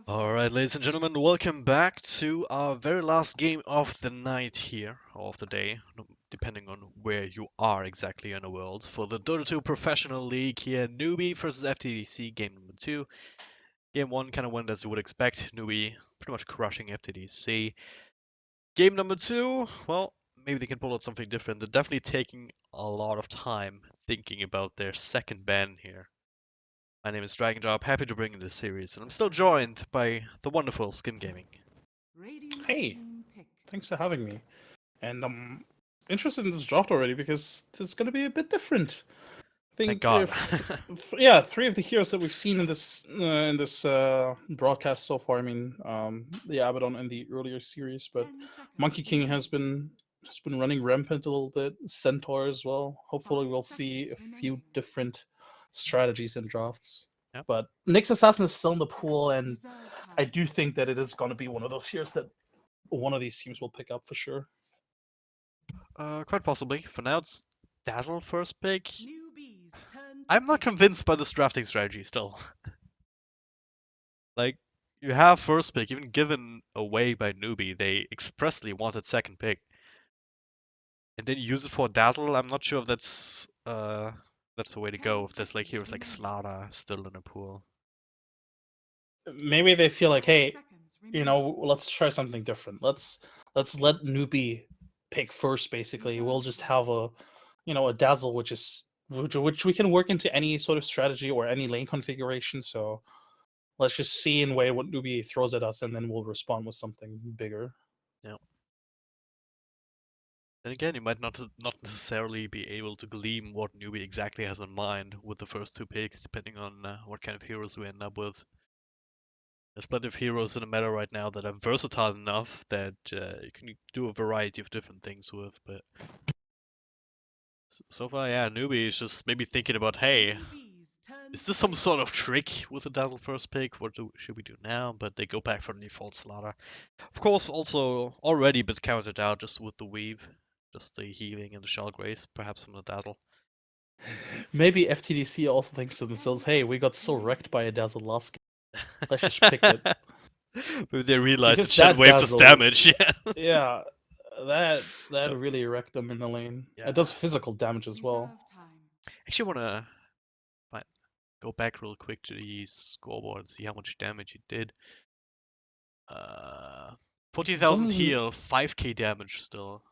Alright, ladies and gentlemen, welcome back to our very last game of the night here, or of the day, depending on where you are exactly in the world, for the Dota 2 Professional League here, Newbee versus FTD.C, game number 2. Game 1 kind of went as you would expect, Newbee pretty much crushing FTD.C. Game number 2, well, maybe they can pull out something different. They're definitely taking a lot of time thinking about their second ban here. My name is Dragon Job, happy to bring in this series, and I'm still joined by the wonderful Skin Gaming. Hey, thanks for having me. And I'm interested in this draft already because it's going to be a bit different. I Thank think, God. yeah, three of the heroes that we've seen in this broadcast so far. I mean, the Abaddon in the earlier series, but Monkey King has been running rampant a little bit. Centaur as well. Hopefully, we'll see a few different strategies in drafts. Yep. But Nyx Assassin is still in the pool, and I do think that it is going to be one of those heroes that one of these teams will pick up for sure. Quite possibly. For now, it's Dazzle first pick. I'm not convinced by this drafting strategy still. Like, you have first pick, even given away by Newbie, they expressly wanted second pick. And then you use it for Dazzle. I'm not sure if that's the way to go. If there's like heroes like Slaughter still in the pool. Maybe they feel like, hey, let's try something different. Let's let Newbie pick first. Basically, we'll just have a Dazzle, which we can work into any sort of strategy or any lane configuration. So let's just see in way what Newbie throws at us, and then we'll respond with something bigger. Yeah. Then again, you might not necessarily be able to glean what Newbie exactly has in mind with the first two picks, depending on what kind of heroes we end up with. There's plenty of heroes in the meta right now that are versatile enough that you can do a variety of different things with. But so far, yeah, Newbie is just maybe thinking about, hey, is this some sort of trick with the Dazzle first pick? What should we do now? But they go back for the default Slaughter. Of course, also already been counted out just with the Weave, just the healing and the Shell Grace, perhaps from the Dazzle. Maybe FTD.C also thinks to themselves, hey, we got so wrecked by a Dazzle last game. Let's just pick it. Maybe they realized that Because Shed that Wave does Dazzle, damage. Yeah. yeah, that Yep. really wrecked them in the lane. It Yeah. does physical damage as well. Actually, wanna go back real quick to the scoreboard and see how much damage it did. Uh, You don't 14,000 even heal, 5k damage still.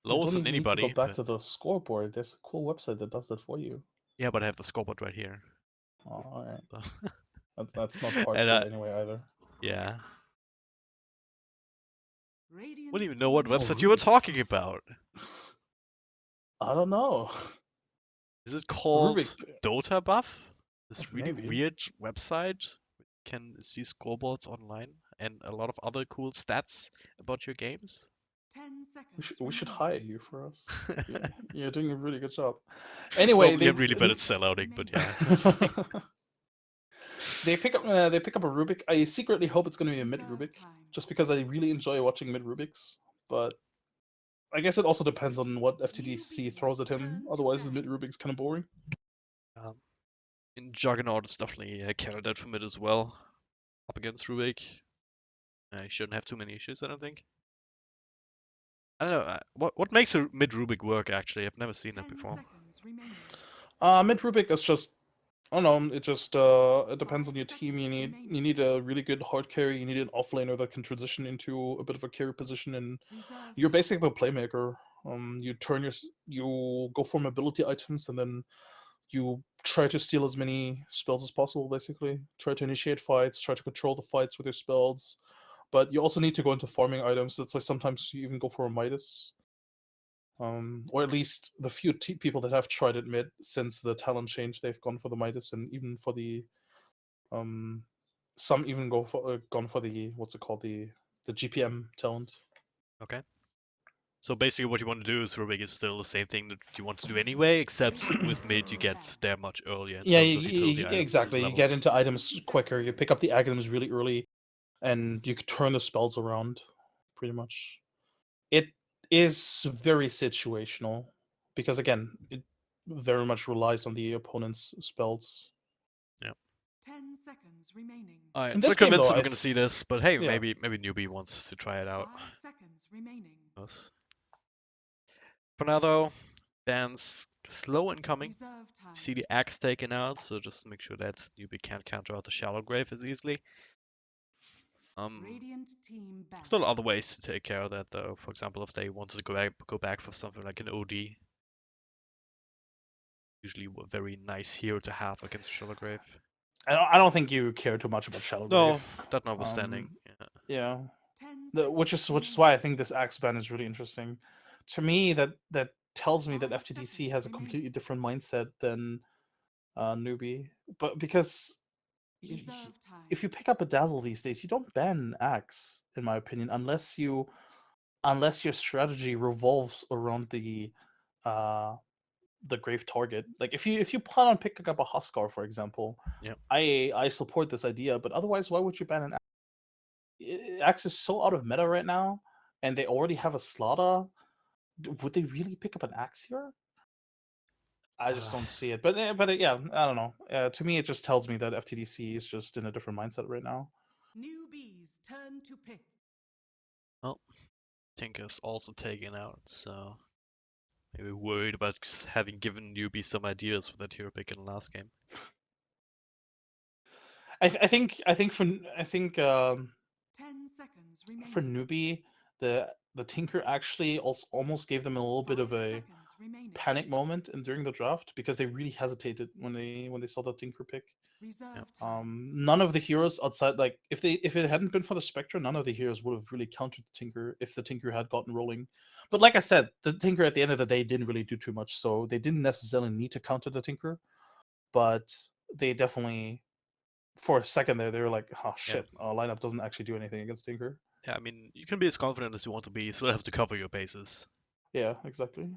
you Lowest don't than even need to go anybody, back but to the scoreboard. There's a cool website that does that for you. yeah, but I have the scoreboard right here. Oh, all right, So- that's not parsed and yet anyway either. yeah, wouldn't even know what Oh, website you were Rubik. talking about. I don't know. Is it called Rubik, Dota Buff? This really maybe. weird website can see scoreboards online and a lot of other cool stats about your games. We should hire you for us. You're doing a really good job. Anyway, Normally, I'm really bad at sellouting, but yeah, it's like, they pick up a Rubik. I secretly hope it's going to be a mid Rubik, just because I really enjoy watching mid Rubiks. But I guess it also depends on what FTDC throws at him. Otherwise, the mid Rubik's kind of boring. um, in Juggernaut is definitely a candidate for mid as well. Up against Rubik, he shouldn't have too many issues, I don't think. I don't know. What makes a mid Rubik work actually? I've never seen that before. Mid Rubik is just I don't know. It depends on your team. You need a really good hard carry. You need an offlaner that can transition into a bit of a carry position, and you're basically a playmaker. You go for mobility items, and then you try to steal as many spells as possible. Basically, try to initiate fights, try to control the fights with your spells. But you also need to go into farming items. That's why sometimes you even go for a Midas. Or at least the few people that have tried it mid since the talent change, they've gone for the Midas, and even for the um, some even gone for the what's it called, the GPM talent. Okay. So basically, what you want to do is Rubik is still the same thing that you want to do anyway, except with mid you get there much earlier in Yeah, terms of utility items and exactly. You get levels. into items quicker. You pick up the items really early, and you can turn the spells around, pretty much. It is very situational because again, it very much relies on the opponent's spells. Yeah. 10 seconds remaining. I'm In not this game, convinced though, that we're gonna see this, but hey, yeah. maybe Newbee wants to try it out. 5 seconds remaining. Yes. For now though, Dan's slow incoming. Reserve time. See the axe taken out, so just make sure that Newbee can't counter out the shallow grave as easily. Radiant team back. Still other ways to take care of that though. For example, if they wanted to go back for something like an OD, usually a very nice hero to have against Shallow Grave. I don't think you care too much about Shallow No, Grave. that notwithstanding. Yeah. 10 Which seconds is why I remaining. think this axe ban is really interesting. To me, that tells me that 5 FTD.C has a seconds completely remaining. different mindset than Newbie. But because Reserve time. if you pick up a Dazzle these days, you don't ban axe, in my opinion, unless your strategy revolves around the grave target. Like if you plan on picking up a Huskar, for example, Yeah. I support this idea, but otherwise, why would you ban an axe? Axe is so out of meta right now, and they already have a Slaughter. Would they really pick up an axe here? I just don't see it. But yeah, I don't know. To me, it just tells me that FTD.C is just in a different mindset right now. Newbee's turn to pick. Well, Tinker's also taken out, so maybe worried about having given Newbie some ideas with that hero pick in the last game. I think 10 seconds remaining. for Newbie, the Tinker actually also almost gave them a little bit of 5 a seconds remaining. panic moment and during the draft because they really hesitated when they saw the Tinker pick. Reserve time. None of the heroes outside, like if it hadn't been for the Spectre, none of the heroes would have really countered the Tinker if the Tinker had gotten rolling. But like I said, the Tinker at the end of the day didn't really do too much, so they didn't necessarily need to counter the Tinker. But they definitely, for a second there, they were like, "Oh shit, our lineup doesn't actually do anything against Tinker." Yeah, I mean, you can be as confident as you want to be, you still have to cover your bases. Yeah, exactly.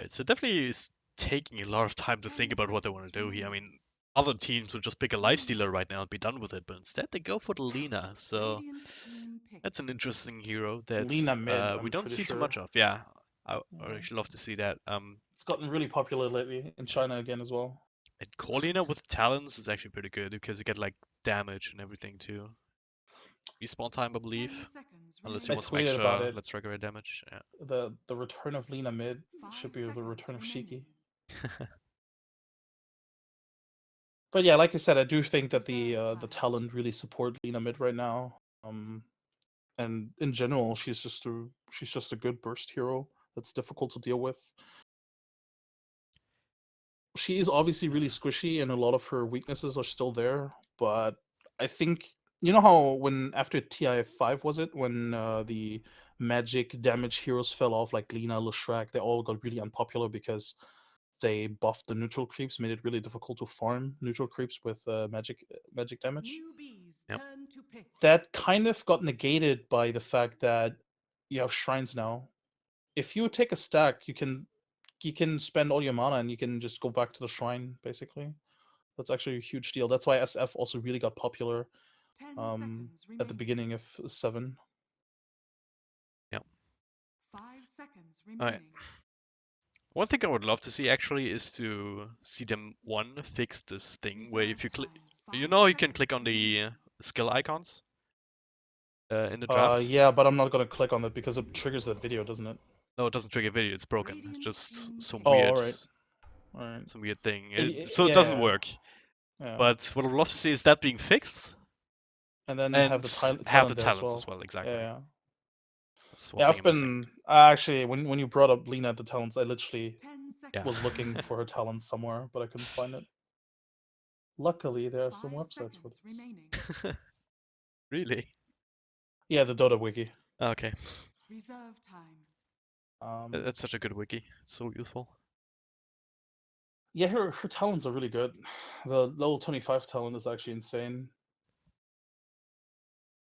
So definitely is taking a lot of time to 10 think about what they want to seconds do here. I remaining. mean, other teams would just pick a lifestealer right now and be done with it, but instead they go for the Lina. So Radiant team pick. that's an interesting hero that Lina mid, we I'm don't pretty see too sure. much of. Yeah, I Yeah. actually love to see that. It's gotten really popular lately in China again as well. And Corlina with talents is actually pretty good because you get like damage and everything too. Respawn time, I 10 believe, seconds unless you I remaining. want some tweeted about extra it. let's regular damage. Yeah. The return of Lina mid 5 should be the seconds return of remaining. Shiki. But yeah, like I said, I do think that the Reserve time. talent really support Lina mid right now. And in general, she's just a good burst hero that's difficult to deal with. She is obviously really squishy, and a lot of her weaknesses are still there. But I think you know how when after TI5 was it when the magic damage heroes fell off like Lina, Leshrac, they all got really unpopular because they buffed the neutral creeps, made it really difficult to farm neutral creeps with magic damage. Newbee's Yep. turn to pick. That kind of got negated by the fact that you have shrines now. If you take a stack, you can spend all your mana and you can just go back to the shrine basically. That's actually a huge deal. That's why SF also really got popular 10 seconds at the remaining. beginning of 7. Yep. 5 seconds All right. remaining. One thing I would love to see actually is to see them fix this thing where if you click, you know, you can click on the skill icons in the draft. Yeah, but I'm not gonna click on it because it triggers that video, doesn't it? No, it doesn't trigger video. It's broken. It's Radiant just team some pick. Oh, weird, all right. some weird thing. So it doesn't Yeah, work. yeah. But what I'd love to see is that being fixed And then have and the have the talent there as talents well. as well. Exactly. Yeah, yeah. That's one Yeah, thing I've I'm missing. been actually when you brought up Lena at the talents, I literally 10 Yeah. seconds. was looking for her talents somewhere, but I couldn't find it. Luckily, there are some 5 websites for seconds this. remaining. Really? Yeah, the Dota wiki. Okay. Reserve time. That's such a good wiki. It's so useful. Yeah, her talents are really good. The level 25 talent is actually insane.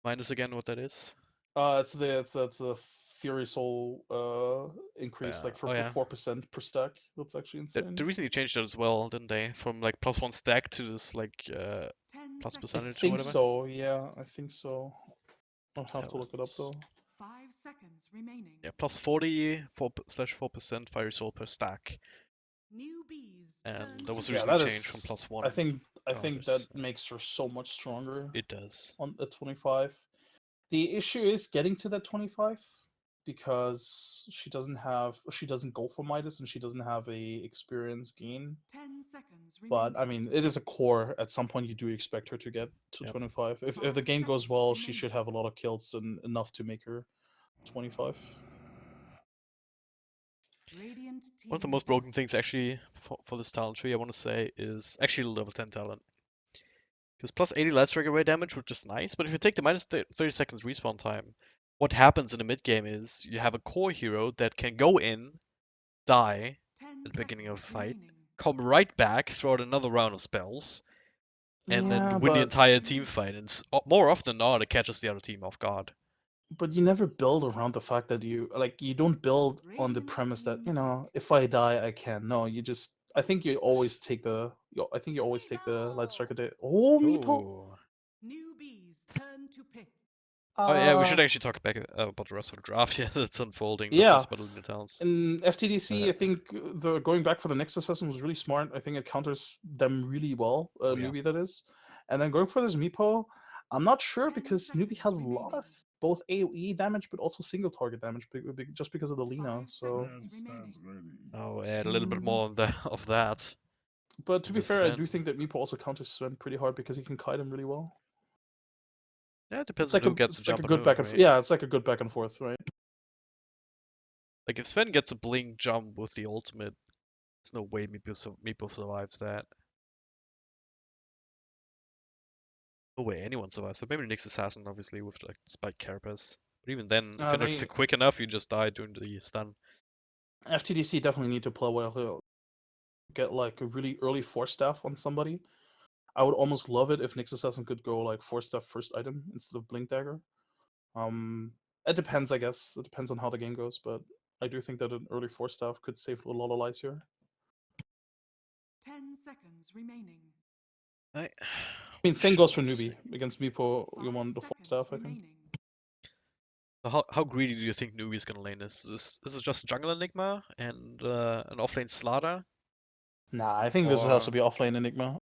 Minus again what that is. It's the Fury Soul increase like for Oh yeah. 4% per stack. That's actually insane. They recently changed that as well, didn't they? From like +1 stack to this like 10 plus seconds. I percentage or think whatever. so. Yeah, I think so. I'll have to look it up Talents. though. 5 seconds remaining. Yeah, +40 4 /4% fire soul per stack. Newbee's And that was Yeah, recently that changed from is. +1 I think that counters. makes her so much stronger It does. on the 25. The issue is getting to that 25 because she doesn't go for Midas and she doesn't have a experience gain. 10 seconds But I remaining. mean, it is a core. At some point, you do expect her to get to Yep. 25. If the 5 game goes seconds well, she remaining. should have a lot of kills and enough to make her 25. Radiant team One of the most broken things actually for this talent tree, I want to say, is actually the level 10 talent. Because plus 80 light strike array damage, which is nice, but if you take the minus 30 seconds respawn time, what happens in the mid game is you have a core hero that can go in, die 10 at the beginning of a seconds fight, remaining. come right back, throw out another round of spells, and then Yeah, win the but entire team fight. And more often than not, it catches the other team off guard. you never build around the fact that you don't build on the Radiant premise that team if I die I can. No, you just I think you always take the light strike a day. Oh, meepo. Ooh. Newbee's turn to pick. Oh yeah, we should Uh actually talk back about the rest of the draft. Yeah, that's unfolding, not yeah. just about the talents. In FTD.C, Uh, I think the going back for the next assassin was really smart. I think it counters them really well, oh yeah. Newbie that is. And then going for this Meepo, I'm not sure 10 because Newbie seconds has a lot remaining. of both AoE damage but also single target damage just because of the Lina. 5 So, seconds remaining. I'll add a little bit mm, more of that but to in be this fair, I Sven. do think that Meepo also counters Sven pretty hard because he can kite him really well. Yeah, it depends on who gets the It's like a jump on good who, back and right? yeah, it's like a good back and forth, right? Like if Sven gets a blink jump with the ultimate, there's no way Meepo survives that. No way anyone survives. So maybe the next assassin, obviously, with like Spike Carapace. But even then, if you're not They quick enough, you just die during the stun. FTDC definitely need to play well. Get like a really early force staff on somebody. I would almost love it if Nyx Assassin could go like force staff first item instead of Blink Dagger. Um, it depends, I guess. It depends on how the game goes, but I do think that an early force staff could save a lot of lives here. 10 seconds remaining. I I mean, same goes for shall see. Newbie against Meepo. You 5 want the force seconds staff, I think. remaining. So how greedy do you think Newbie's gonna lane this? Is just Jungle Enigma and an offlane Slaughter? Nah, I think this has to Or be offlane Enigma.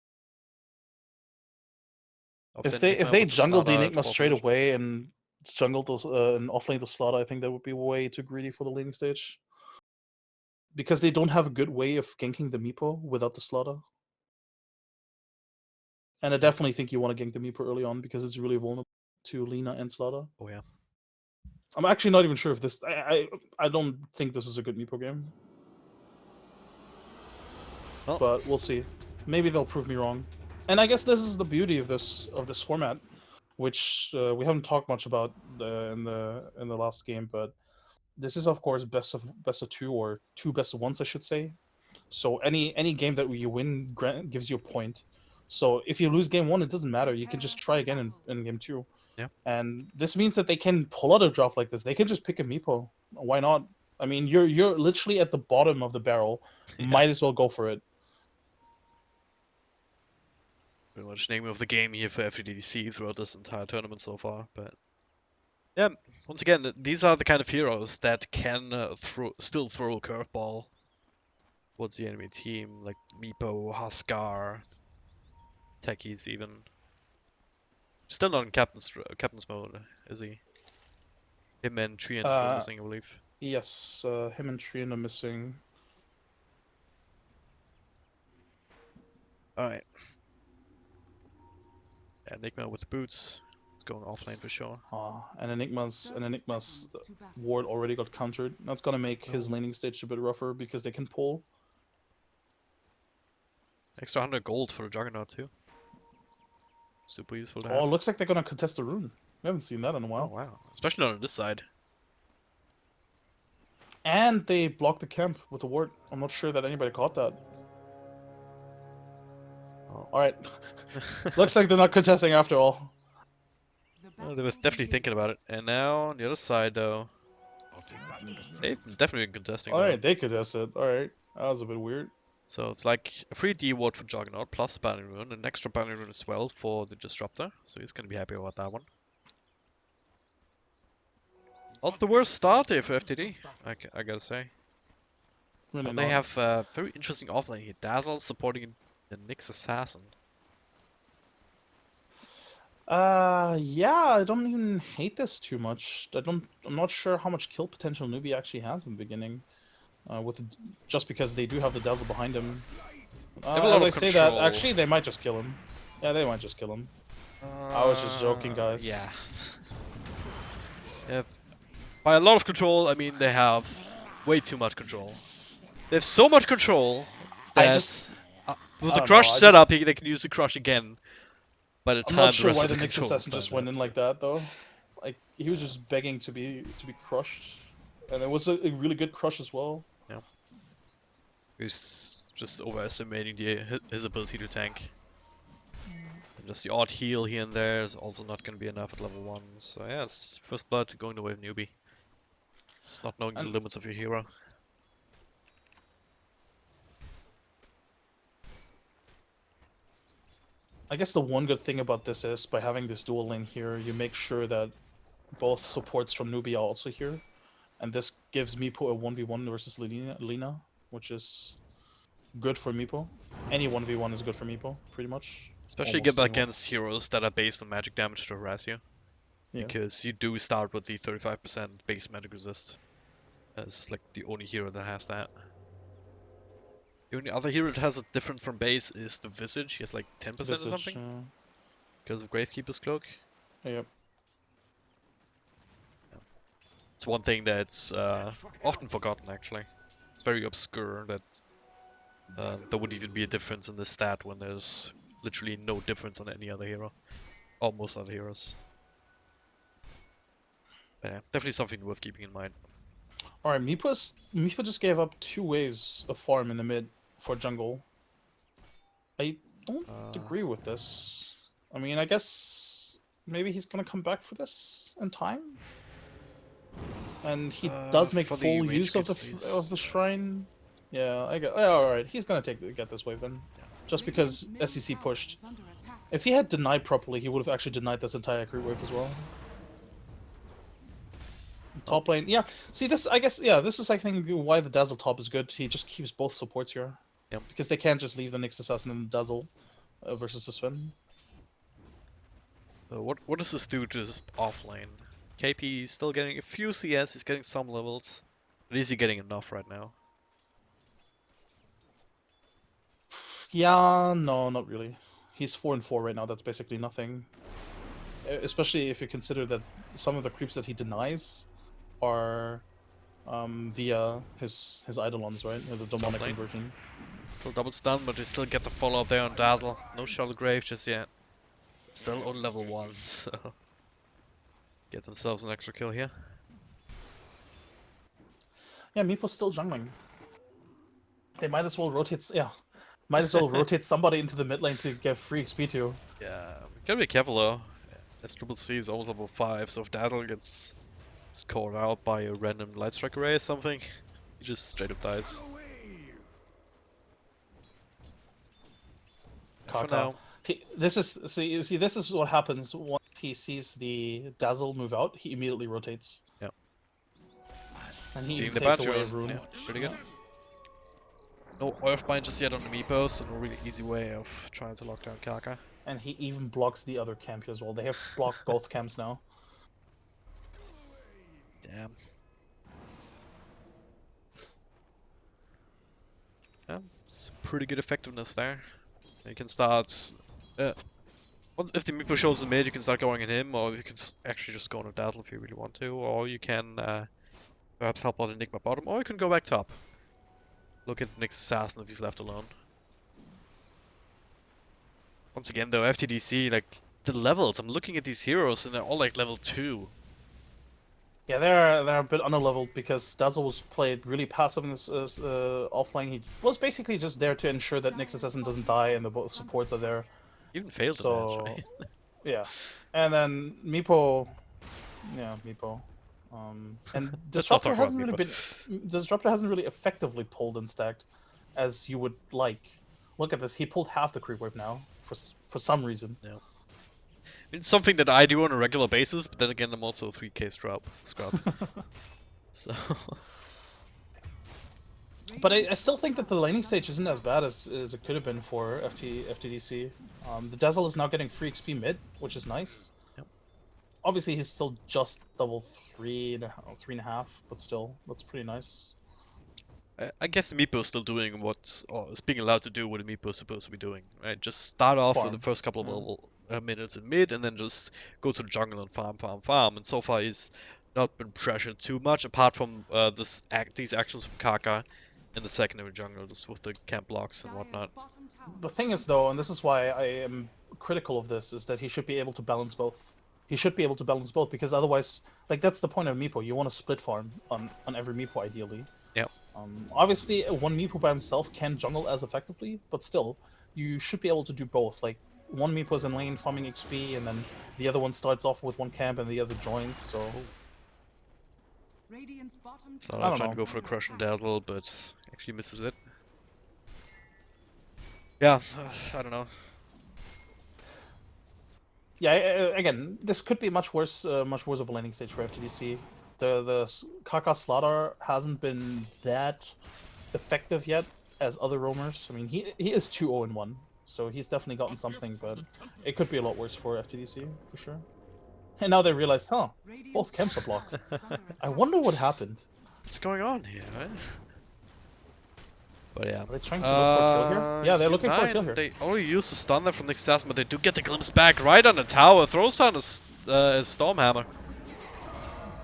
offlane If Enigma they with the jungle the Slaughter at Enigma full straight position? away and jungle those and offlane the Slaughter, I think that would be way too greedy for the laning stage. Because they don't have a good way of ganking the Meepo without the Slaughter. And I definitely think you want to gank the Meepo early on because it's really vulnerable to Lina and Slaughter. Oh yeah. I'm actually not even sure if this. I don't think this is a good Meepo game. Well, But we'll see. Maybe they'll prove me wrong. And I guess this is the beauty of this format, which we haven't talked much about in the last game. But this is of course best of two or two best of ones, I should say. So any game that you win gives you a point. So if you lose game one, it doesn't matter. You can just try again in game two. yeah. And this means that they can pull out a draft like this. They can just pick a Meepo. Why not? I mean, you're literally at the bottom of the barrel. Yeah. Might as well go for it. Pretty much name of the game here for FTD.C throughout this entire tournament so far. But yeah, once again, these are the kind of heroes that can still throw a curveball towards the enemy team, like Meepo, Huskar, Techies even. Still not in captain's mode, is he? Him and Treant is still Uh, missing, I believe. yes, him and Trian are missing. Alright. Enigma with the boots. It's going offlane for sure. And Enigma's 30 seconds to battle. ward already got countered. That's gonna make his Oh. laning stage a bit rougher because they can pull. Extra 100 gold for the Juggernaut too. Super useful to Oh, have. looks like they're gonna contest the rune. We haven't seen that in a Oh while. wow. Especially not on this side. And they blocked the camp with the ward. I'm not sure that anybody caught that. Oh. Alright. Looks like they're not contesting after all. Well, they was definitely thinking about it. And now on the other side though. They've definitely been contesting though. Alright, they contested. Alright. That was a bit weird. So it's like a free D ward for Juggernaut plus Bounty Rune, an extra Bounty Rune as well for the Disruptor. So he's gonna be happy about that one. Not the worst start here for FTD, I gotta say. Really They not. have a very interesting offlane here. Dazzle supporting the Nyx Assassin. Yeah, I don't even hate this too much. I'm not sure how much kill potential Newbee actually has in the beginning. Just because they do have the Dazzle behind him. They have a lot As I of say that, control. actually, they might just kill him. Yeah, they might just kill him. I was just joking, guys. Yeah. By a lot of control, I mean they have way too much control. They have so much control I that just, with I the don't know. crush setup, they can use the crush again by the I'm not time the sure rest why of the the Nyx control is Assassin done. just went in like that, though. Like, he was just begging to be crushed. And it was a really good crush as well. Yeah. He's just overestimating his ability to tank. And just the odd heal here and there is also not going to be enough at level 1. So yeah, it's first blood going the way of Newbee. Just not knowing the And limits of your hero. I guess the one good thing about this is, by having this dual lane here, you make sure that both supports from Newbee are also here. And this gives Meepo a 1v1 versus Lina, which is good for Meepo. Any 1v1 is good for Meepo, pretty much. Especially Almost anyone. against heroes that are based on magic damage to harass you. Yeah. Because you do start with the 35% base magic resist. As like the only hero that has that. The only other hero that has it different from base is the Visage. He has like 10% or Visage, something. Because of Gravekeeper's Cloak. yep. It's one thing that's often forgotten actually. It's very obscure that there would even be a difference in the stat when there's literally no difference on any other hero. Or most other heroes. But yeah, definitely something worth keeping in mind. Alright, Meepo just gave up 2 ways of farm in the mid for jungle. I don't agree with this. I mean, I guess maybe he's gonna come back for this in time. And he does make for the full range use of creeps, the shrine. Yeah, I get. All right, he's gonna get this wave then. Just because SEC pushed. Is under attack. If he had denied properly, he would have actually denied this entire creep wave as well. Top lane, yeah. See this, I guess, yeah. This is, I think, why the Dazzle top is good. He just keeps both supports here. Yep. Because they can't just leave the Nyx Assassin and the Dazzle versus the Sven. what does this do to his offlane? KP is still getting a few CS, he's getting some levels. But is he getting enough right now? Yeah, no, not really. He's 4 and 4 right now. That's basically nothing. Especially if you consider that some of the creeps that he denies are via his Eidolons, right? The demonic lane. conversion. Full double stun, but they still get the follow up there on Dazzle. No Shovel Grave just yet. Still on level 1, so get themselves an extra kill here. Yeah, Meepo's still jungling. They might as well rotate. Yeah, might as well rotate somebody into the mid lane to get free XP to. Yeah, gotta be careful though. FTD.C is almost level 5, so if Dazzle gets scored out by a random light strike array or something, he just straight up dies. For now. This is what happens once he sees the Dazzle move out. He immediately rotates. Yeah. And he Stealing the takes away a Battery. rune. Yeah, pretty good. No Earthbind just yet on the Meepo, so no really easy way of trying to lock down Kaka. And he even blocks the other camp as well. They have blocked both camps now. Damn. Yeah, it's pretty good effectiveness there. You can start... if the Meepo shows the mid, you can start going in him, or you can actually just go on a Dazzle if you really want to, or you can perhaps help out Enigma bottom, or you can go back top. Look at the Nyx Assassin if he's left alone. Once again though, FTD.C, like, the levels, I'm looking at these heroes and they're all like level 2. Yeah, they're a bit underleveled because Dazzle was played really passive in this offlane. He was basically just there to ensure that Nyx Assassin doesn't die and the both supports are there. Even failed to So, match, right? yeah. And then Meepo, yeah, Meepo. And Let's not Disruptor talk hasn't about really Meepo. been Disruptor hasn't really effectively pulled and stacked as you would like. Look at this, he pulled half the creep wave now for some reason. Yeah. It's something that I do on a regular basis, but then again I'm also a 3k scrub. So But I still think that the laning stage isn't as bad as it could have been for FTD.C. The Dazzle is now getting free XP mid, which is nice. Yep. Obviously, he's still just level 3.5, but still, that's pretty nice. I guess the Meepo is still doing what, or is being allowed to do what a Meepo is supposed to be doing, right? Just start off with the Farm. first couple of Yeah. level, minutes in mid, and then just go to the jungle and farm. And so far, he's not been pressured too much, apart from these actions from Kaka in the secondary jungle, just with the camp blocks and whatnot. The thing is, though, and this is why I am critical of this, is that he should be able to balance both. He should be able to balance both, because otherwise, like, that's the point of Meepo. You want to split farm on every Meepo, ideally. Yep. Obviously, one Meepo by himself can jungle as effectively, but still, you should be able to do both. Like, one Meepo is in lane farming XP, and then the other one starts off with one camp, and the other joins, so... So I'm trying to go for a Crush and Dazzle, but actually misses it. Yeah, I don't know. Yeah, again, this could be much worse of a landing stage for FTDC. The Kaka Slaughter hasn't been that effective yet as other roamers. I mean, he is 2-0-1, so he's definitely gotten something, but it could be a lot worse for FTDC, for sure. And now they realize, huh, both camps are blocked. I wonder what happened. What's going on here, right? But yeah. Are they trying to look for a kill here? Yeah, they're looking for a kill here. They only use the stun there from the assassin, but they do get the glimpse back right on the tower. Throws down his Stormhammer.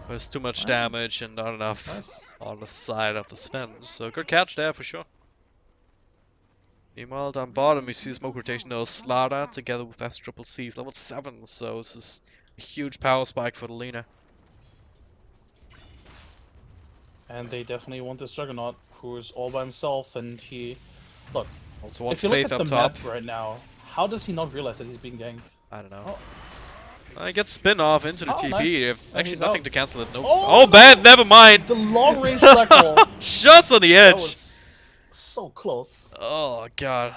There's too much damage and not enough on the side of the Sven. So good catch there for sure. Meanwhile, down bottom we see smoke rotation of Slaughter together with FTD.C, level 7. So this is a huge power spike for the Lina. And they definitely want this Juggernaut, who is all by himself, and he... Look, Also one if you look Faith at up the top. map right now, how does he not realize that he's being ganked? I don't know. Oh. I get spin off into the TP. Nice. You have And actually he's nothing out. to cancel it. Nope. Oh! Oh, bad. Never mind. The long range black wall. Just on the That edge. was so close. Oh god.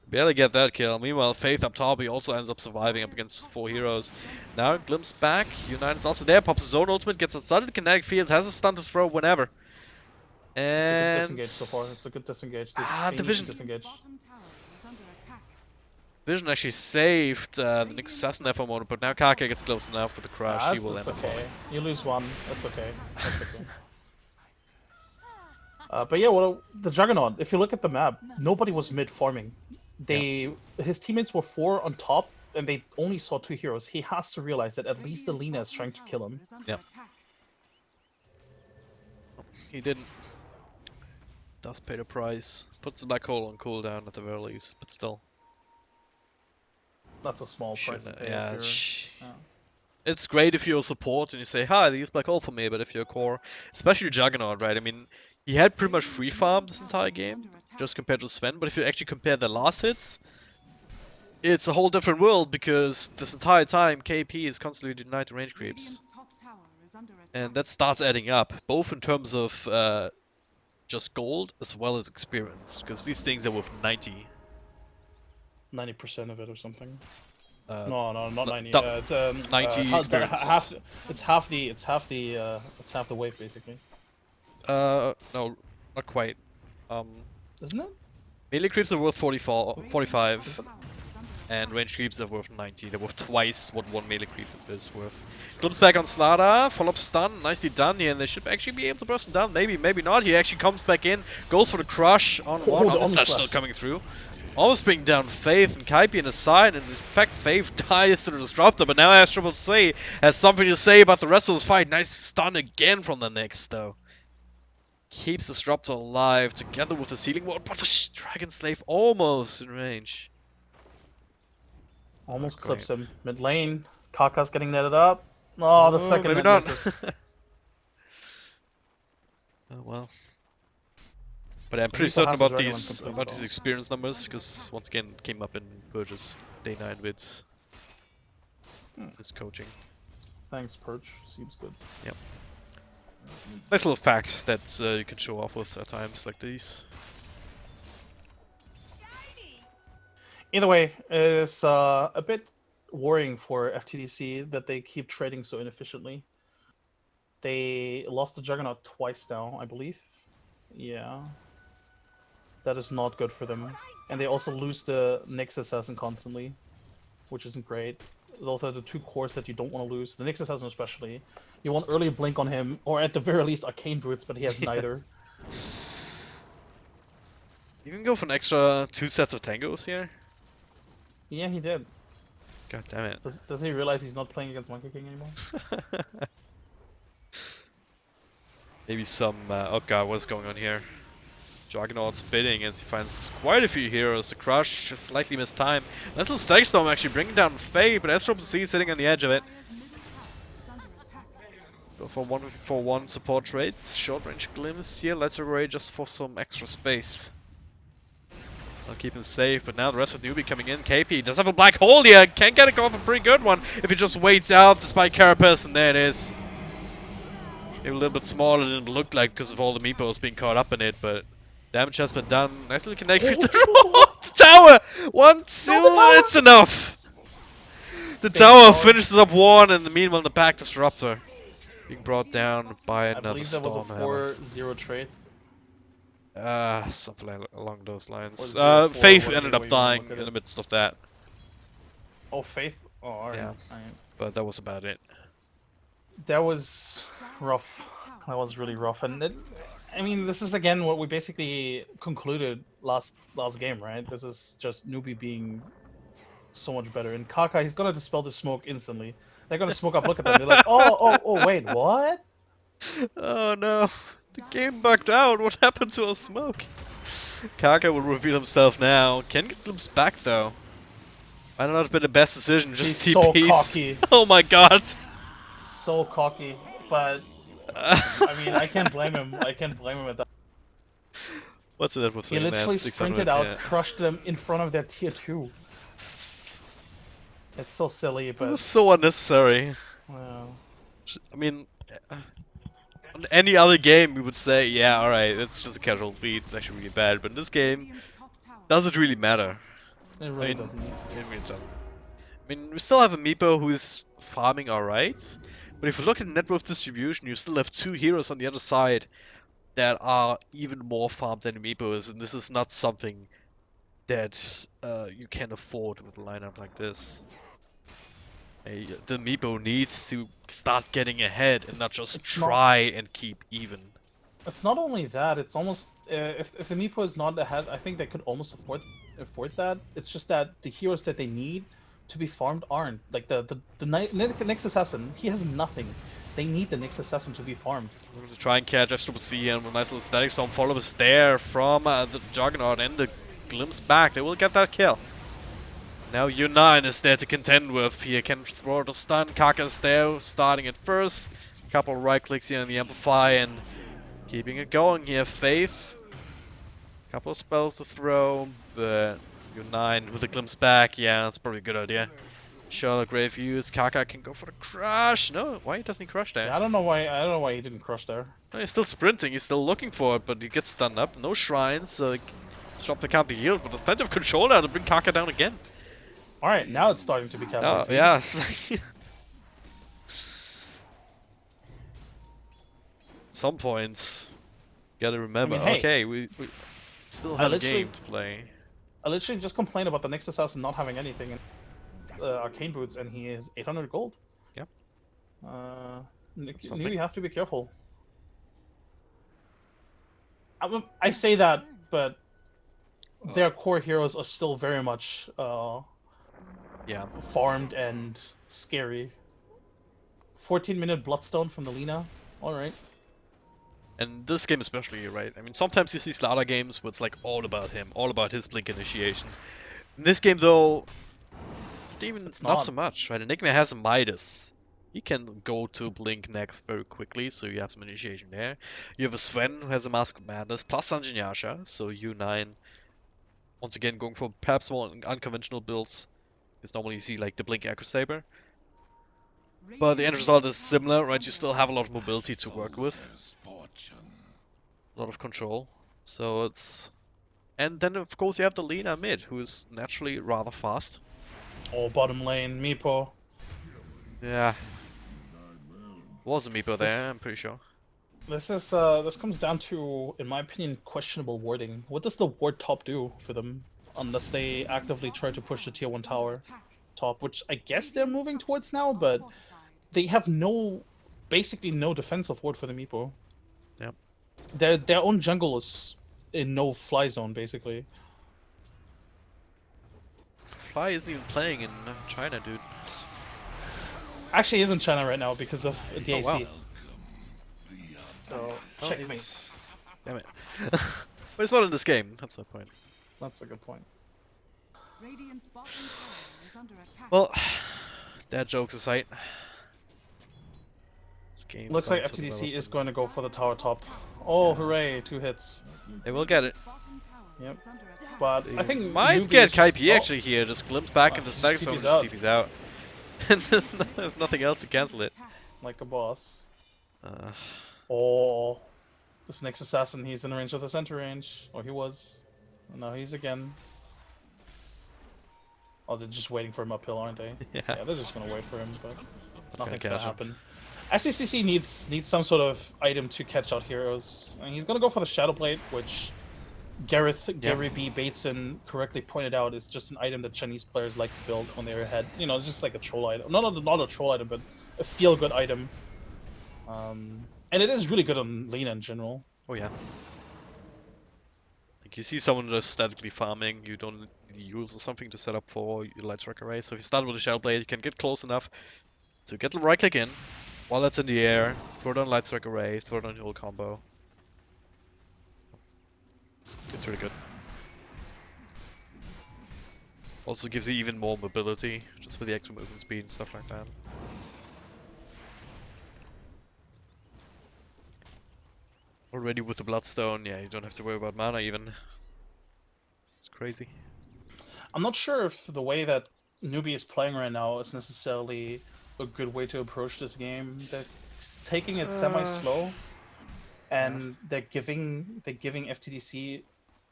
Barely get that kill. Meanwhile, Faith up top, he also ends up surviving up against 4 heroes. Now, glimpse back. United's also there. Pops his own ultimate, gets outside of the kinetic field, has a stun to throw whenever. And... It's a good disengage so far. It's a good disengage. Division. Disengage. Vision actually saved the Nick Assassin there for a moment, but now Kaka gets close enough for the crush. He will That's end up okay. falling. You lose one. That's okay. That's okay. But yeah, well, the Juggernaut, if you look at the map, nobody was mid-farming. His teammates were 4 on top, and they only saw 2 heroes. He has to realize that at least the Lina is trying to kill him. Yep. He didn't. Does pay the price. Puts the black hole on cooldown at the very least, but still. That's a small price to pay. Yeah, if you're- it's great if you're a support and you say, hi, they use black hole for me, but if you're a core, especially Juggernaut, right? I mean, he had pretty much free farm this entire game, just compared to Sven, but if you actually compare the last hits, it's a whole different world, because this entire time KP is constantly denied to range creeps. And that starts adding up, both in terms of just gold as well as experience, because these things are worth 90. 90% of it or something. No, not 90. It's 90 experience. It's half the wave basically. No, not quite. Isn't it? Melee creeps are worth 45, and range creeps are worth 90. They're worth twice what one melee creep is worth. Glimpse back on Slada, follow-up stun, nicely done here, and they should actually be able to burst him down. Maybe not. He actually comes back in, goes for the crush on one. the Oh, Omni that's Slash. still coming through. Almost bringing down Faith and Kaipi in his side, and in fact Faith dies to the Disruptor, but now FTD.C has something to say about the rest of this fight. Nice stun again from the Nyx, though. Keeps the Disruptor alive together with the Sealing Ward, but the Dragon Slave almost in range. Almost Great. clips him. Mid lane. Kaka's getting netted up. Oh, the second maybe net not. misses. Oh well. But I'm pretty least it certain has a about Dragon these Lance about these experience numbers, because once again it came up in Purge's Day 9 vids. His coaching. Thanks, Purge. Seems good. Yep. Nice little fact that you can show off with at times like these. Either way, it's a bit worrying for FTD.C that they keep trading so inefficiently. They lost the Juggernaut twice now, I believe. Yeah. That is not good for them. And they also lose the Nyx Assassin constantly, which isn't great. Those are the two cores that you don't want to lose. The Nyx Assassin especially. You want early Blink on him, or at the very least Arcane Boots, but he has neither. You can go for an extra 2 sets of tangos here. Yeah, he did. God damn it. Does he realize he's not playing against Monkey King anymore? Maybe some. Oh god, what's going on here? Juggernaut spitting as he finds quite a few heroes. The Crush just slightly missed time. Nice little Static Storm actually bringing down Faye, but FTD.C sitting on the edge of it. Dire's middle tower is under attack. Go for 1v1 support trades. Short range glimpse here. Letter just for some extra space. I'll keep him safe, but now the rest of Newbee coming in. KP does have a black hole here. Can get a pretty good one if he just waits out despite Carapace, and there it is. Maybe a little bit smaller than it looked like because of all the meepos being caught up in it, but damage has been done. Nice little connection to the tower! 1, 2, it's enough! The tower finishes up 1, and meanwhile the back disruptor being brought down by I another believe that was a Stormhammer. 4-0 trade. Something along those lines. Or 0-4, Faith whatever ended way up you wanna dying look at in the it. midst of that, Oh, Faith? Oh, alright. Yeah. Alright. but that was about it. That was rough. That was really rough. And I mean, this is again what we basically concluded last game, right? This is just Newbie being so much better. And Kaka, he's gonna dispel the smoke instantly. They're gonna smoke up. Look at them. They're like, oh, wait, what? Oh no, the game bugged out. What happened to our smoke? Kaka will reveal himself now. Can get glimpse back though. Might not have been the best decision. Just He's so TPs. cocky. Oh my god. So cocky. But I mean, I can't blame him. I can't blame him at that. What's that? What's He literally sprinted out, crushed them in front of their tier 2. It's so silly, It but was so unnecessary. well, I mean, on any other game we would say, yeah, alright, it's just a casual feat, it's actually really bad, but in this game, Radiant's top tower. does it really matter? it really I mean, doesn't. It really doesn't. I mean, we still have a Meepo who is farming alright, but if you look at net worth distribution, you still have 2 heroes on the other side that are even more farmed than Meepos, and this is not something that you can afford with a lineup like this. The Meepo needs to start getting ahead and not just It's not- try and keep even. It's not only that; it's almost if the Meepo is not ahead, I think they could almost afford that. It's just that the heroes that they need to be farmed aren't. Like the Nyx Assassin, he has nothing. They need the Nyx Assassin to be farmed. We're going to try and catch FTD and a nice little Static Storm follow us there from the Juggernaut and the Glimpse back. They will get that kill. Now U9 is there to contend with. He can throw the stun. Kaka's there, starting it first. Couple right clicks here on the Amplify and keeping it going here. Faith. Couple of spells to throw, but U9 with the Glimpse back. Yeah, that's probably a good idea. Sherlock Grave use. Kaka can go for the crush. No, why doesn't he crush there? I don't know why he didn't crush there. No, he's still sprinting. He's still looking for it, but he gets stunned up. No shrines, so Disruptor can't be healed. But there's plenty of control now to bring Kaka down again. All right, now it's starting to be Oh, casual. yeah. Some points, gotta remember. I mean, hey, okay, we still have a game to play. I literally just complained about the Nyx Assassin not having anything in Arcane Boots, and he is 800 gold. Yep. Newbie, you have to be careful. I say that, but their core heroes are still very much Yeah. farmed and scary. 14-minute Bloodstone from the Lina. Alright. And this game especially, right? I mean, sometimes you see Slaughter games where it's like all about him, all about his blink initiation. In this game, though, even It's not not. so much, right? Enigma has a Midas. He can go to blink next very quickly, so you have some initiation there. You have a Sven who has a Mask of Madness, plus Sanjin Yasha, so U9, once again, going for perhaps more unconventional builds. Because normally you see like the Blink Echo Saber. But the end result is similar, right? You still have a lot of mobility to work with. A lot of control. So it's... And then of course you have the Lina mid, who is naturally rather fast. Oh, bottom lane, Meepo. Yeah. Was a Meepo there, I'm pretty sure. This comes down to, in my opinion, questionable warding. What does the ward top do for them, unless they actively try to push the tier 1 tower top, which I guess they're moving towards now, but they have basically no defensive ward for the Meepo. Yep. Their own jungle is in no fly zone, basically. Fly isn't even playing in China, dude. Actually, he is in China right now because of DAC. Oh, wow. So, Oh, checkmate. he's- Damn it. But it's not in this game, that's my point. That's a good point. Radiant's bottom tower is under attack. Well, that jokes aside. This game Looks is like on to FTD.C develop. is going to go for the tower top. Oh, hooray, 2 hits. They will get it. Bottom tower Yep. is under attack. But They I think might Newbee get is just- KP oh, actually here, just glimpse back Oh, into just static zone TP's and out. just TP's out. And then nothing else to cancel it. like a boss. Uh, Oh, this next assassin, he's in range of the center range. Or he was. No, he's again. Oh, they're just waiting for him uphill, aren't they? yeah. Yeah, they're just gonna wait for him, but nothing's catch gonna him. happen. SCCC needs some sort of item to catch out heroes. And he's gonna go for the Shadow Blade, which Gary B. Bateson correctly pointed out is just an item that Chinese players like to build when they're ahead. You know, it's just like a troll item. Not a troll item, but a feel-good item. And it is really good on Lena in general. Oh yeah. Like you see someone just statically farming, you don't use something to set up for your light strike array. So if you start with a Shadow Blade, you can get close enough to get the right click in while that's in the air, throw it on light strike array, throw it on your whole combo. It's really good. Also gives you even more mobility, just with the extra movement speed and stuff like that. Already with the Bloodstone, yeah, you don't have to worry about mana even. It's crazy. I'm not sure if the way that Newbee is playing right now is necessarily a good way to approach this game. They're taking it semi-slow, and they're giving FTD.C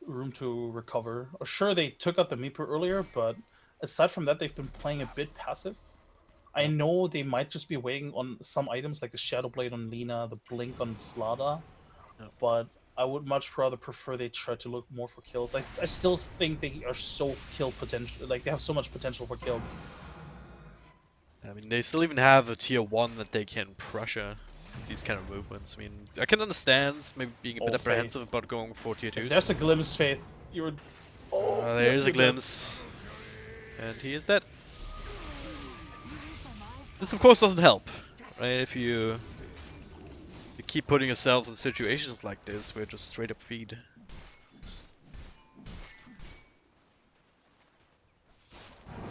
room to recover. Or sure, they took out the Meeper earlier, but aside from that, they've been playing a bit passive. I know they might just be waiting on some items like the Shadow Blade on Lena, the Blink on Slada, but I would much rather prefer they try to look more for kills. I still think they are so kill potential, like they have so much potential for kills. I mean, they still even have a tier 1 that they can pressure these kind of movements. I mean, I can understand maybe being a bit Oh, apprehensive Faith. about going for tier 2s. If there's a glimpse, Faith, you would. Oh, There's a you're dead. glimpse. And he is dead. This of course doesn't help, right? If you keep putting yourselves in situations like this where just straight up feed.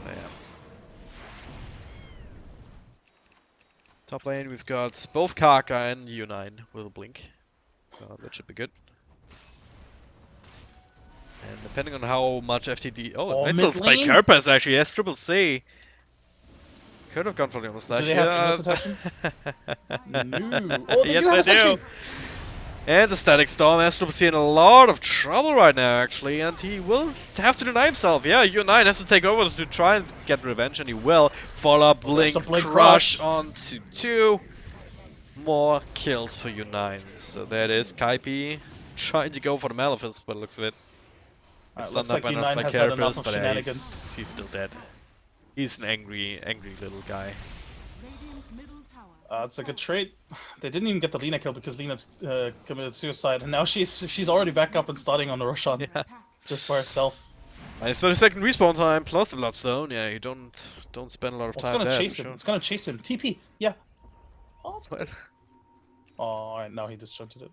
But yeah. Top lane we've got both Kaka and U9 with a blink. That should be good. And depending on how much FTD... Oh, nice little mid spike lane? Carapace actually, yes, triple C. Could have gone for the almost Do slash. they have Ingress Detection? No. Oh, they yes, do have they do. Section. And the Static Storm has Triple C in a lot of trouble right now, actually, and he will have to deny himself. Yeah, U9 has to take over to try and get revenge, and he will. Follow up, there's Blink, a Blink Crush Crush. onto 2. More kills for U9. So there it is, Kaipi trying to go for the Malefice, by the looks of it. It's Looks stunned like up by U9 has had enough Carapace, of but shenanigans. he's still dead. He's an angry little guy. Radiant's middle tower. It's a good trade. They didn't even get the Lena kill because Lena committed suicide, and now she's already back up and starting on the Roshan Yeah. just by herself. Nice 30-second respawn time plus the Bloodstone. Yeah, you don't spend a lot of It's time gonna there. chase for him. sure. It's gonna chase him. TP. Yeah. Oh, it's What? oh, alright, now he disjointed it.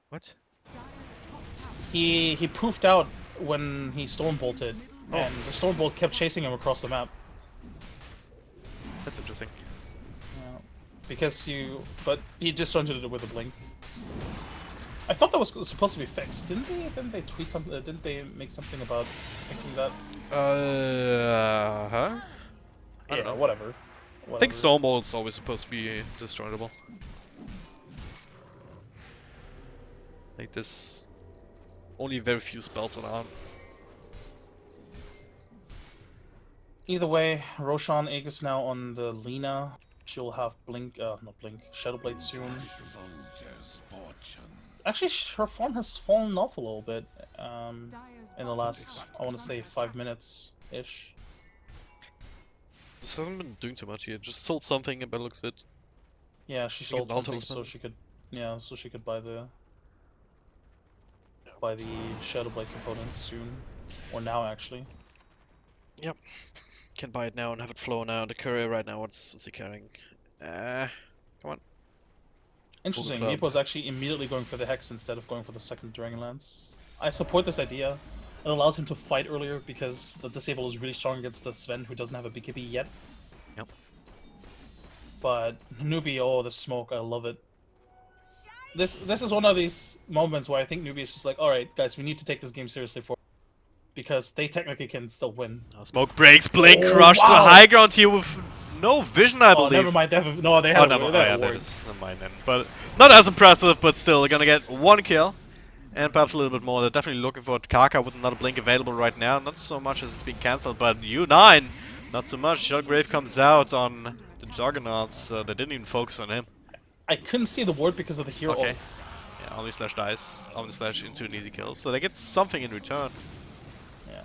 What? Dire's top tower. He poofed out when he storm bolted, Oh. and the storm bolt kept chasing him across the map. That's interesting. But he disjointed it with a blink. I thought that was supposed to be fixed. Didn't they tweet something? Didn't they make something about fixing that? Huh? I don't know. Whatever. I think Stormbolt is always supposed to be destroyable. Like this, only very few spells that aren't. Either way, Roshan Aegis now on the Lena. she'll have Blink, not Blink, Shadow Blade soon. Actually, her form has fallen off a little bit in the last, I want to say, 5 minutes-ish. This hasn't been doing too much here. Just sold something by the looks of it. Yeah, she Think sold an something ultimate so spell? she could, so she could buy the Shadow Blade components soon, or now actually. Yep. Can buy it now and have it flow now. The courier right now, what's he carrying? Come on. Interesting. Club. Meepo's actually immediately going for the Hex instead of going for the second Dragonlance. I support this idea. It allows him to fight earlier because the Disable is really strong against the Sven, who doesn't have a BKB yet. Yep. But Newbee, oh, the smoke, I love it. This is one of these moments where I think Newbee is just like, alright, guys, we need to take this game seriously because they technically can still win. Now smoke breaks, Blink Oh, crushed wow. the high ground here with no vision, I Oh, believe. never mind. They have no, they Oh, have. no, they yeah, have that wards. is never mind then. But not as impressive, but still, they're gonna get 1 kill. And perhaps a little bit more. They're definitely looking for Kaka with another blink available right now. Not so much as it's being cancelled, but U9, not so much. Shellgrave comes out on the Juggernauts, so they didn't even focus on him. I couldn't see the ward because of the hero. Okay. Yeah, Omni Slash dies. Omni Slash into an easy kill. So they get something in return. Yeah.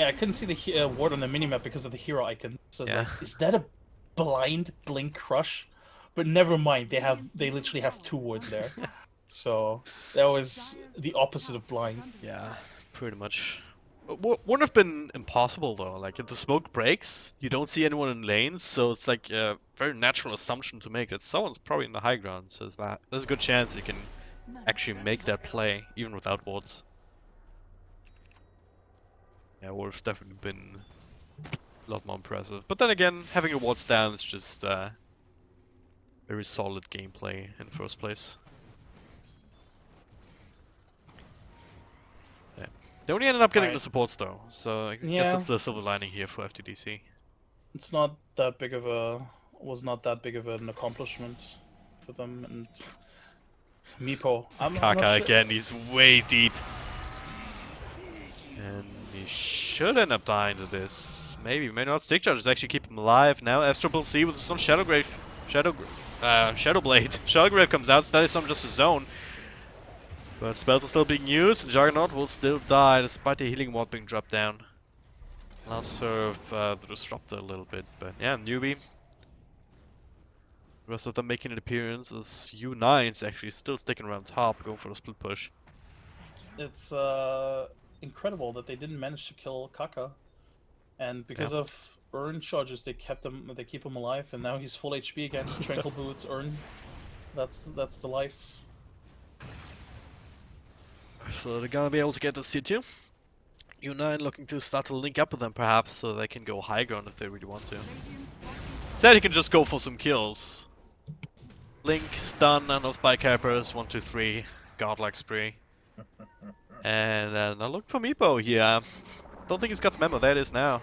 I couldn't see the ward on the minimap because of the hero icon. So it's Yeah. like, is that a blind blink crush? But never mind. They literally have 2 wards there. So that was the opposite of blind. Yeah, pretty much. Wouldn't have been impossible though. Like if the smoke breaks, you don't see anyone in lanes, so it's like a very natural assumption to make that someone's probably in the high ground. So there's a good chance you can actually make that play even without wards. Yeah, would have definitely been a lot more impressive. But then again, having your wards down is just very solid gameplay in the first place. Yeah. They only ended up getting the supports though, so I guess that's the silver lining here for FTD.C. It's not that big of was not that big of an accomplishment for them. And Meepo, I'm Kaka not sure. again, he's way deep. And he should end up dying to this. Maybe not. Stick charges actually keep him alive. Now FTD.C with some Shadow Blade. Shadowgrave comes out, that is some just a zone. But spells are still being used, and Juggernaut will still die despite the healing ward being dropped down. Last serve the Disruptor a little bit, but yeah, Newbee. The rest of them making an appearance as U9's actually still sticking around top, going for the split push. It's incredible that they didn't manage to kill Kaka, and because of Urn charges, they keep him alive, and now he's full HP again. Tranquil Boots, Urn. That's the life. So they're gonna be able to get this tier 2. U9 looking to start to link up with them perhaps, so they can go high ground if they really want to. Instead he can just go for some kills. Link, stun, and those spike cappers, 1, 2, 3, godlike spree. And now look for Meepo here. Don't think he's got the memo, there it is now.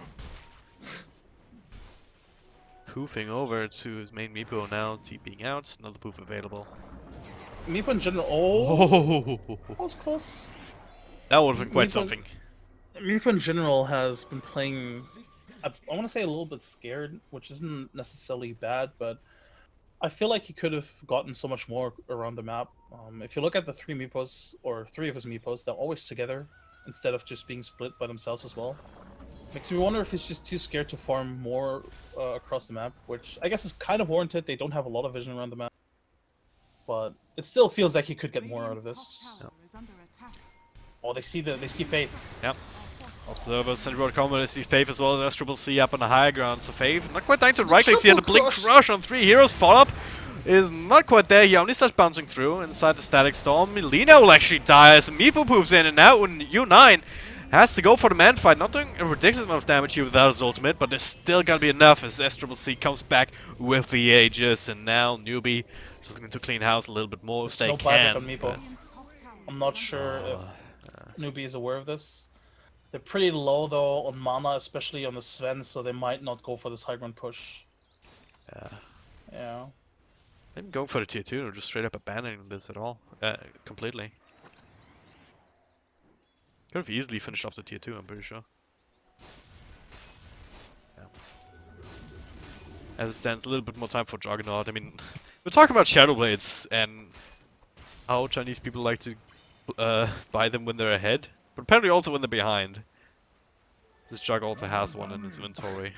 Poofing over to his main Meepo now, TPing out, another poof available. Meepo in general, oh, that was close. That would have been quite something. Meepo in general has been playing, I want to say a little bit scared, which isn't necessarily bad, but I feel like he could have gotten so much more around the map. If you look at the 3 Meepos, or 3 of his Meepos, they're always together, instead of just being split by themselves as well. Makes me wonder if he's just too scared to farm more across the map, which I guess is kind of warranted. They don't have a lot of vision around the map. But it still feels like he could get more out of this. Yep. Oh, they see Faith. Yep. Observers, Central Combat, they see Faith as well as FTD.C up on the high ground. So Faith not quite dying to right click here, and the Blink Crush on 3 heroes. Follow up is not quite there. He only starts bouncing through inside the Static Storm. Lina will actually die as Meepo poofs in, and now when U9 has to go for the man fight, not doing a ridiculous amount of damage here without his ultimate, but there's still gonna be enough as FTD.C comes back with the Aegis, and now Newbee just looking to clean house a little bit more if they can. On Meepo. I'm not sure if Newbee is aware of this. They're pretty low though on mana, especially on the Sven, so they might not go for this high ground push. Yeah. Maybe going for the tier 2 or just straight up abandoning this at all. Completely. Could have easily finished off the tier 2, I'm pretty sure. Yeah. as it stands. A little bit more time for Juggernaut. I mean, we're talking about Shadow Blades and how Chinese people like to buy them when they're ahead, but apparently also when they're behind. This Jug also has one in his inventory.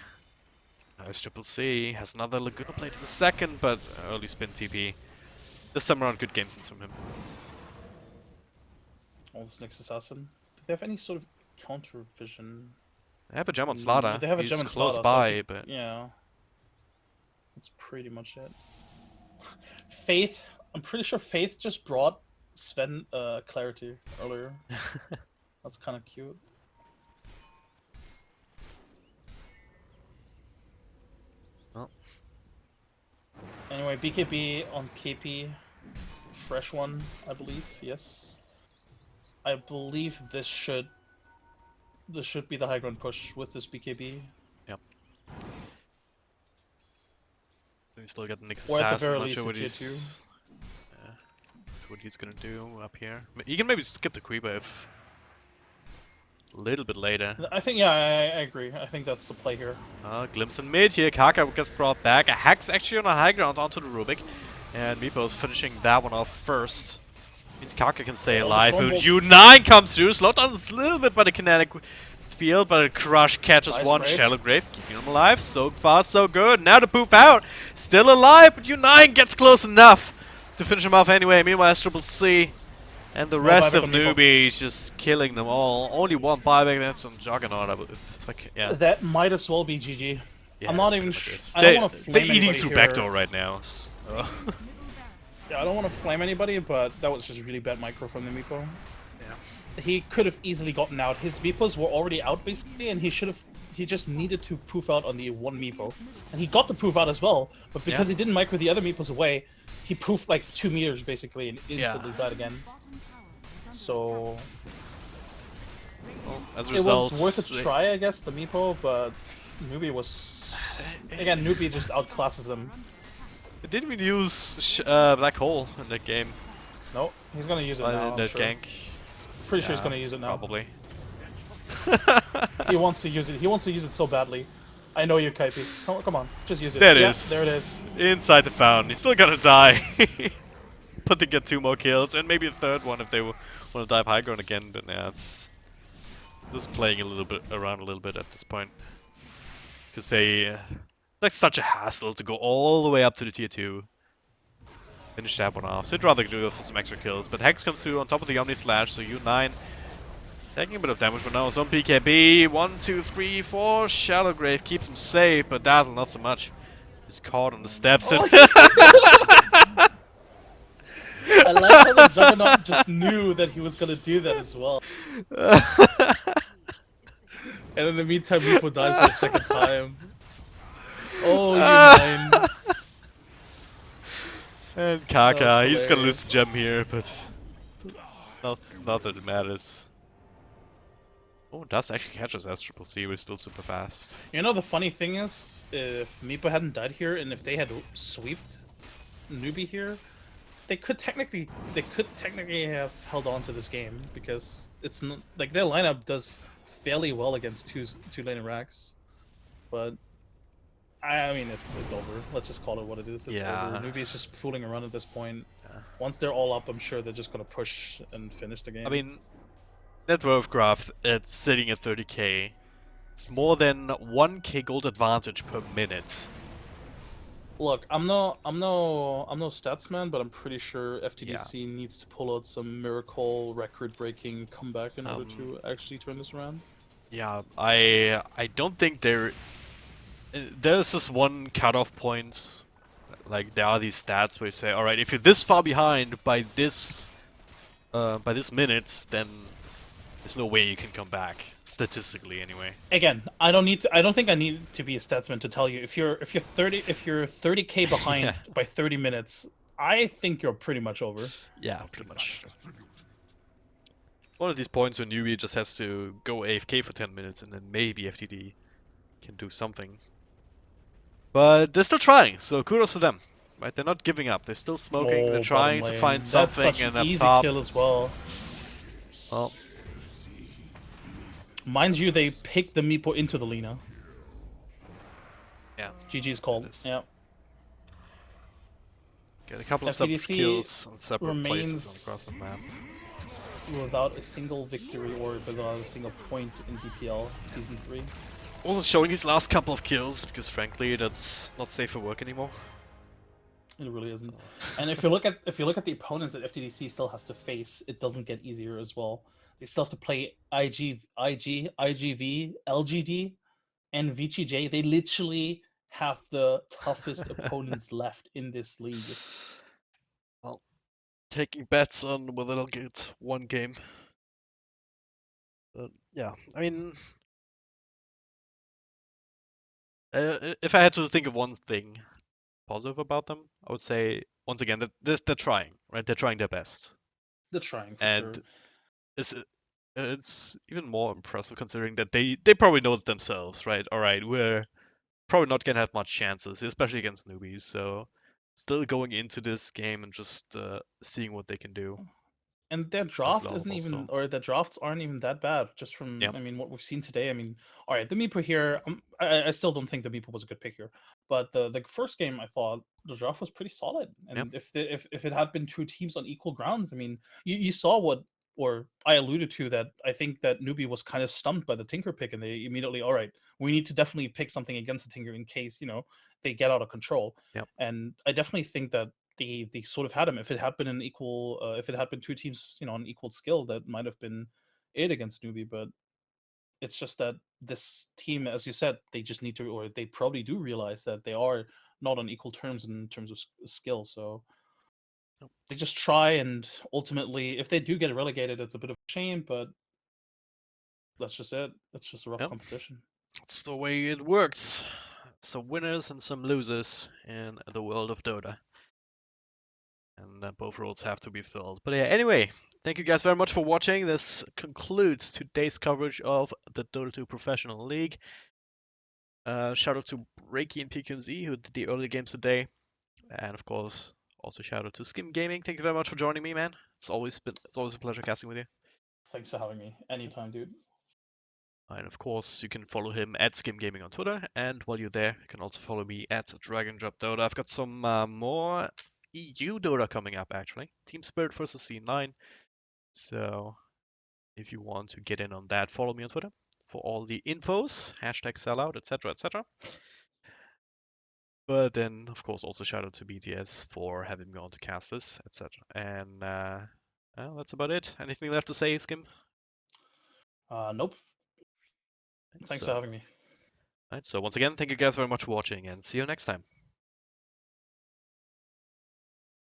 Nice Triple C, has another Laguna Blade in the second, but early spin TP. This time around, good game sense from him. Oh, this next assassin. Do they have any sort of counter vision? They have a gem on Slaughter. They have a He's gem on close Slaughter, so I by, think- but yeah. That's pretty much it. Faith, I'm pretty sure Faith just brought Sven clarity earlier. That's kind of cute. Well. Anyway, BKB on KP, fresh one, I believe. Yes, I believe this should be the high ground push with this BKB. Yep. We still got Nick Or at the Assassin. very Not least sure a what tier he's what he's gonna do up here. He can maybe skip the creep wave a little bit later. I think, yeah, I agree. I think that's the play here. Glimpse in mid here. Kaka gets brought back. A Hex actually on a high ground onto the Rubik. And Meepo's finishing that one off first. Means Kaka can stay alive. But U9 comes through. Slowed down a little bit by the kinetic field, but a Crush catches Nice one. Grave. Shallow Grave keeping him alive. So far, so good. Now the poof out. Still alive, but U9 gets close enough to finish him off anyway. Meanwhile, Triple C and the rest buyback of on Meepo. Newbee is just killing them all. Only one buyback. That's on Juggernaut. It's like, yeah. That might as well be GG. Yeah, I'm not that's even. pretty much it. I don't want to flame They're eating anybody through here. backdoor right now. So. Yeah, I don't want to flame anybody, but that was just really bad micro from the Meepo. Yeah. He could have easily gotten out. His Meepos were already out basically, and he should have. He just needed to poof out on the one Meepo, and he got the poof out as well. But because he didn't micro the other Meepos away, he poofed like 2 meters basically, and instantly died again. So Well, as a it result, was worth a try, I guess, the Meepo, but Newbee was again. Newbee just outclasses them. They didn't even use Black Hole in that game. No, he's gonna use it now. In I'm that sure. gank. Pretty sure he's gonna use it now. Probably. He wants to use it. He wants to use it so badly. I know you, Kaipi. Come on, just use it. There it Yeah, is. there it is. Inside the fountain. He's still gonna die. But they get 2 more kills and maybe a third one if they want to dive high ground again. But yeah, it's just playing a little bit around a little bit at this point. Because they like such a hassle to go all the way up to the tier 2. Finish that one off. So I'd rather do it for some extra kills. But Hex comes through on top of the Omni Slash, so U9 taking a bit of damage, but now it's on BKB. 1, 2, 3, 4. Shallow Grave keeps him safe, but Dazzle not so much. He's caught on the steps. And I like how the Juggernaut just knew that he was gonna do that as well. And in the meantime, Meepo dies for a second time. Oh, you And Kaka, That's he's gonna hilarious. lose the gem here, but not that it matters. Oh, Dust actually catches S Triple C. We're still super fast. You know, the funny thing is, if Meepo hadn't died here, and if they had sweeped Newbee here, they could technically have held on to this game, because it's not, like, their lineup does fairly well against two lane racks, but I mean it's over. Let's just call it what it is. It's Yeah. over. Newbee's just fooling around at this point. Yeah. Once they're all up, I'm sure they're just gonna push and finish the game. I mean, net worth graph, it's sitting at 30k. It's more than 1k gold advantage per minute. look, I'm no stats man, but I'm pretty sure FTD.C needs to pull out some miracle record-breaking comeback in order to actually turn this around. Yeah, I don't think there's this one cutoff point. Like there are these stats where you say, all right, if you're this far behind by this minute, then there's no way you can come back statistically anyway. Again, I don't think I need to be a statsman to tell you if you're 30k behind Yeah. by 30 minutes, I think you're pretty much over. Yeah, pretty much. One of these points where Newbee just has to go AFK for 10 minutes and then maybe FTD can do something. But they're still trying, so kudos to them. Right? They're not giving up. They're still smoking. They're bottom trying to lane. find That's something, such and an up easy top. kill as well. Well, Mind you, they picked the Meepo into the Lina. Yeah, GG's it called. is. Yeah. Get a couple of separate FTD.C kills on separate places remains across the map. without a single victory or without a single point in DPL Season 3. Also showing his last couple of kills, because frankly, that's not safe for work anymore. It really isn't. So. And if you look at the opponents that FTD.C still has to face, it doesn't get easier as well. They still have to play IGV, LGD, and VGJ. They literally have the toughest opponents left in this league. Well, taking bets on whether they'll get one game. But yeah, I mean, if I had to think of one thing positive about them, I would say once again that they're trying, right? They're trying their best, They're trying for and sure. it's even more impressive considering that they probably know it themselves, right? All right, we're probably not gonna have much chances, especially against newbies. So still going into this game and just seeing what they can do. And their Shows a draft lot of isn't even, also. or their drafts aren't even that bad. Just from, Yeah, I mean, what we've seen today. I mean, all right, the Meepo here. I still don't think the Meepo was a good pick here, but the first game I thought the draft was pretty solid. yeah, And if it had been two teams on equal grounds, I mean, you saw what, or I alluded to that. I think that Newbie was kind of stumped by the Tinker pick, and they immediately, all right, we need to definitely pick something against the Tinker in case they get out of control. yeah. And I definitely think that they sort of had him. If it had been an equal, if it had been two teams, on equal skill, that might have been it against Newbie. But it's just that this team, as you said, they just need to, or they probably do realize that they are not on equal terms in terms of skill. So Nope. they just try, and ultimately, if they do get relegated, it's a bit of a shame. But that's just it. It's just a rough Yep. competition. That's the way it works. Some winners and some losers in the world of Dota. And both roles have to be filled. But yeah, anyway, thank you guys very much for watching. This concludes today's coverage of the Dota 2 Professional League. Shout out to Reiki and PQMZ who did the early games today. And of course, also shout out to Skim Gaming. Thank you very much for joining me, man. It's always a pleasure casting with you. Thanks for having me. Anytime, dude. And of course, you can follow him at Skim Gaming on Twitter. And while you're there, you can also follow me at Dragon Drop Dota. I've got some more EU Dota coming up, actually. Team Spirit versus C9. So if you want to get in on that, follow me on Twitter for all the infos, hashtag sellout, etc., etc. But then, of course, also shout out to BTS for having me on to cast this, etc. And well, that's about it. Anything left to say, Skim? Nope. Thanks for having me. Right, so once again, thank you guys very much for watching, and see you next time.